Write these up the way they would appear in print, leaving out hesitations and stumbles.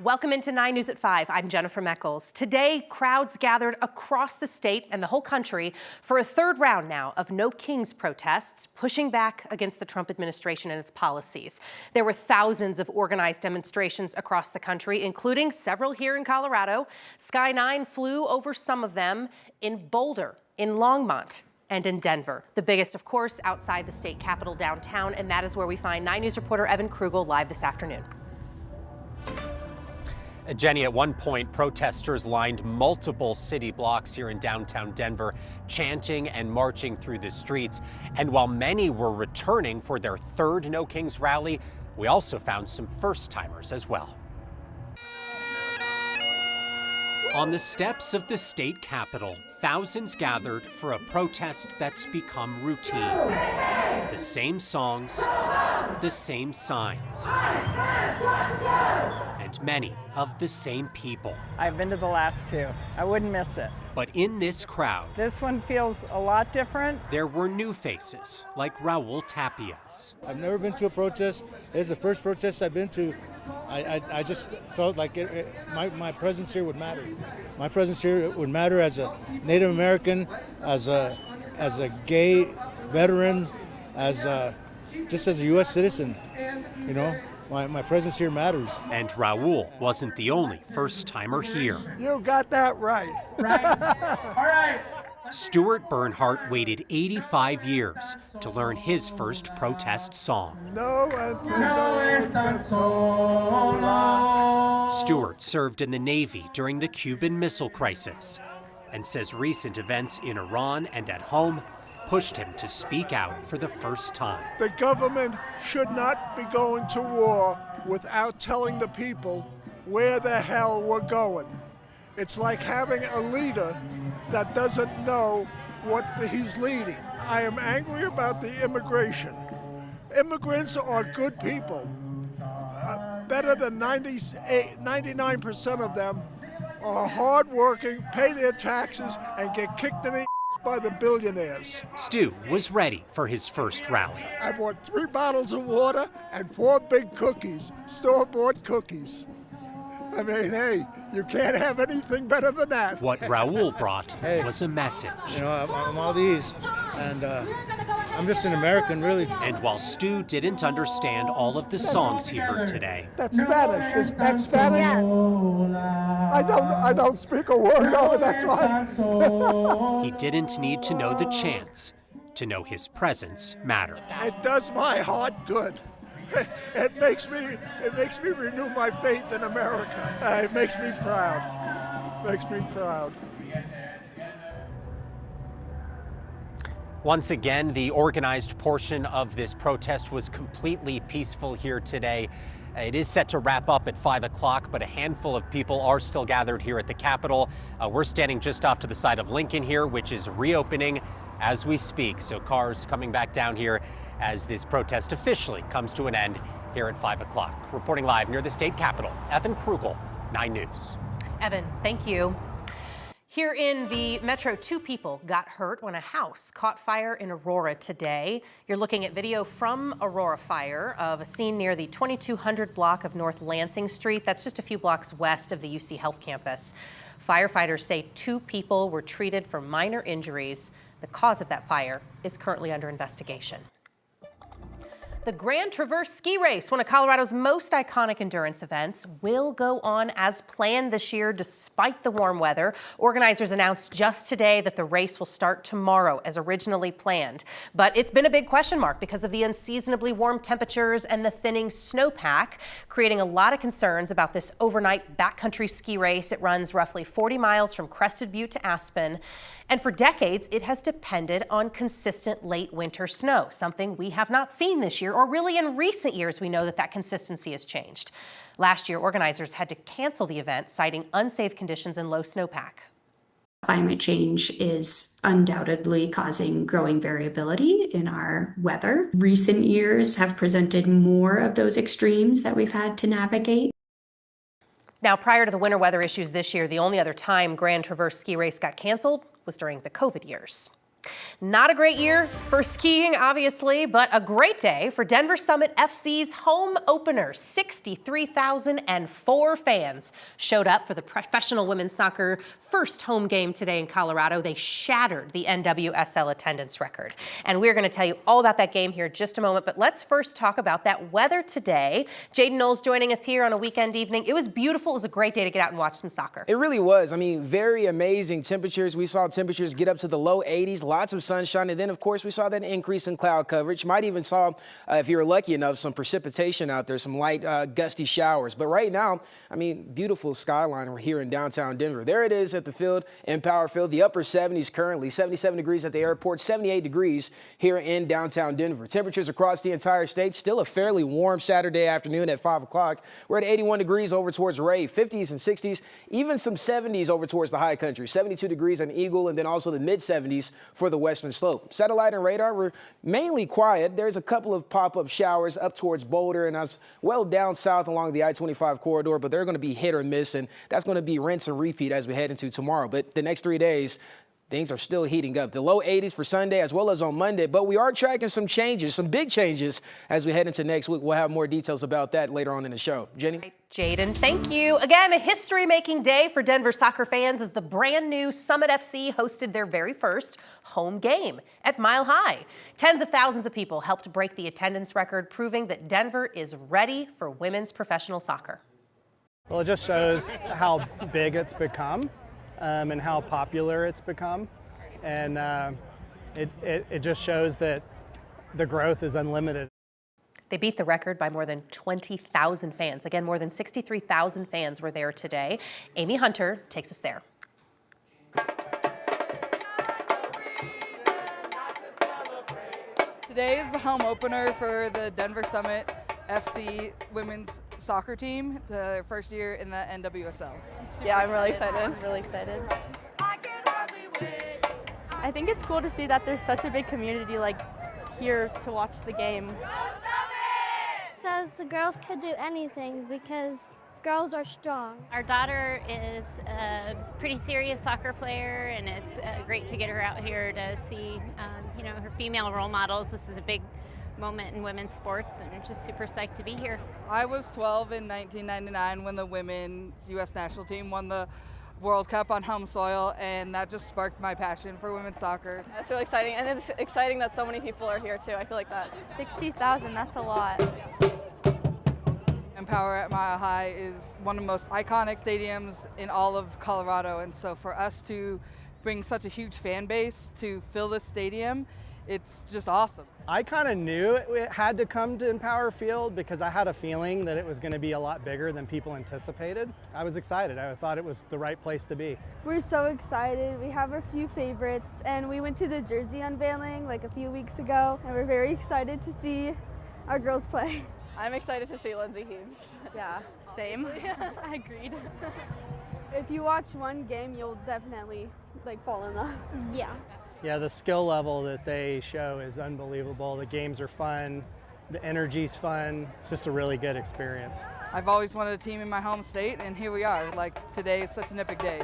Welcome into 9 News at 5. I'm Jennifer Meckles. Today, crowds gathered across the state and the whole country for a third round now of No Kings protests, pushing back against the Trump administration and its policies. There were thousands of organized demonstrations across the country, including several here in Colorado. Sky 9 flew over some of them in Boulder, in Longmont, and in Denver. The biggest, of course, outside the state capitol downtown, and that is where we find 9 News reporter Evan Krugel live this afternoon. Jenny, at one point, protesters lined multiple city blocks here in downtown Denver, chanting and marching through the streets. And while many were returning for their third No Kings rally, we also found some first-timers as well. On the steps of the state capitol, thousands gathered for a protest that's become routine. The same songs, the same signs, and many of the same people. I've been to the last two. I wouldn't miss it. But in this crowd, this one feels a lot different. There were new faces, like Raul Tapia's. I've never been to a protest. It's the first protest I've been to. I just felt like my presence here would matter. My presence here would matter as a Native American, as a gay veteran, just as a U.S. citizen. You know, my presence here matters. And Raul wasn't the only first-timer here. You got that right. Right. All right. Stuart Bernhardt waited 85 years to learn his first protest song. Stuart served in the Navy during the Cuban Missile Crisis and says recent events in Iran and at home pushed him to speak out for the first time. The government should not be going to war without telling the people where the hell we're going. It's like having a leader that doesn't know what he's leading. I am angry about the immigration. Immigrants are good people. Better than 99% of them are hardworking, pay their taxes, and get kicked in the by the billionaires. Stu was ready for his first rally. I bought 3 bottles of water and 4 big cookies, store-bought cookies. I mean, hey, you can't have anything better than that. What Raul brought was a message. You know, I'm all these, and I'm just an American, really. And while Stu didn't understand all of the songs he heard today. That's Spanish. Is that Spanish? Yes. I don't speak a word of it, that's why. He didn't need to know the chants to know his presence mattered. It does my heart good. It makes me renew my faith in America. It makes me proud. Once again, the organized portion of this protest was completely peaceful here today. It is set to wrap up at 5 o'clock, but a handful of people are still gathered here at the Capitol. We're standing just off to the side of Lincoln here, which is reopening as we speak. So cars coming back down here as this protest officially comes to an end here at 5 o'clock. Reporting live near the state capitol, Evan Krugel, 9 News. Evan, thank you. Here in the metro, 2 people got hurt when a house caught fire in Aurora today. You're looking at video from Aurora Fire of a scene near the 2200 block of North Lansing Street. That's just a few blocks west of the UC Health campus. Firefighters say 2 people were treated for minor injuries. The cause of that fire is currently under investigation. The Grand Traverse Ski Race, one of Colorado's most iconic endurance events, will go on as planned this year despite the warm weather. Organizers announced just today that the race will start tomorrow as originally planned. But it's been a big question mark because of the unseasonably warm temperatures and the thinning snowpack, creating a lot of concerns about this overnight backcountry ski race. It runs roughly 40 miles from Crested Butte to Aspen. And for decades, it has depended on consistent late winter snow, something we have not seen this year, or really in recent years. We know that consistency has changed. Last year, organizers had to cancel the event, citing unsafe conditions and low snowpack. Climate change is undoubtedly causing growing variability in our weather. Recent years have presented more of those extremes that we've had to navigate. Now, prior to the winter weather issues this year, the only other time Grand Traverse Ski Race got canceled was during the COVID years. Not a great year for skiing, obviously, but a great day for Denver Summit FC's home opener. 63,004 fans showed up for the professional women's soccer first home game today in Colorado. They shattered the NWSL attendance record. And we're going to tell you all about that game here in just a moment, but let's first talk about that weather today. Jaden Knowles joining us here on a weekend evening. It was beautiful. It was a great day to get out and watch some soccer. It really was. I mean, very amazing temperatures. We saw temperatures get up to the low 80s, lots of sunshine, and then, of course, we saw that increase in cloud coverage. Might even saw, if you were lucky enough, some precipitation out there, some light gusty showers. But right now, I mean, beautiful skyline. We're here in downtown Denver. There it is at the field in Power Field. The upper 70s currently, 77 degrees at the airport, 78 degrees here in downtown Denver. Temperatures across the entire state, still a fairly warm Saturday afternoon at 5 o'clock. We're at 81 degrees over towards Ray, 50s and 60s, even some 70s over towards the high country, 72 degrees on Eagle, and then also the mid-70s for the western slope. Satellite and radar were mainly quiet. There's a couple of pop-up showers up towards Boulder and as well down south along the I-25 corridor, but they're going to be hit or miss, and that's going to be rinse and repeat as we head into tomorrow. But the next 3 days, things are still heating up. The low 80s for Sunday as well as on Monday, but we are tracking some changes, some big changes as we head into next week. We'll have more details about that later on in the show. Jenny? Jaden, thank you. Again, a history-making day for Denver soccer fans as the brand new Summit FC hosted their very first home game at Mile High. Tens of thousands of people helped break the attendance record, proving that Denver is ready for women's professional soccer. Well, it just shows how big it's become and how popular it's become. And it just shows that the growth is unlimited. They beat the record by more than 20,000 fans. Again, more than 63,000 fans were there today. Amy Hunter takes us there. Today is the home opener for the Denver Summit FC women's soccer team, their first year in the NWSL. Yeah, I'm really excited. I'm really excited. I think it's cool to see that there's such a big community like here to watch the game. Says the girls could do anything because girls are strong. Our daughter is a pretty serious soccer player, and it's great to get her out here to see, her female role models. This is a big moment in women's sports, and just super psyched to be here. I was 12 in 1999 when the women's U.S. national team won the World Cup on home soil, and that just sparked my passion for women's soccer. That's really exciting, and it's exciting that so many people are here too. I feel like that. 60,000, that's a lot. Empower at Mile High is one of the most iconic stadiums in all of Colorado, and so for us to bring such a huge fan base to fill this stadium, it's just awesome. I kind of knew it had to come to Empower Field because I had a feeling that it was going to be a lot bigger than people anticipated. I was excited. I thought it was the right place to be. We're so excited. We have a few favorites, and we went to the jersey unveiling like a few weeks ago, and we're very excited to see our girls play. I'm excited to see Lindsay Hughes. Yeah, same. I agreed. If you watch one game, you'll definitely fall in love. Yeah. Yeah, the skill level that they show is unbelievable. The games are fun, the energy's fun. It's just a really good experience. I've always wanted a team in my home state, and here we are. Today is such an epic day.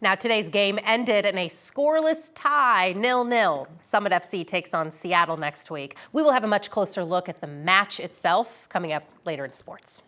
Now, today's game ended in a scoreless tie, 0-0. Summit FC takes on Seattle next week. We will have a much closer look at the match itself coming up later in sports.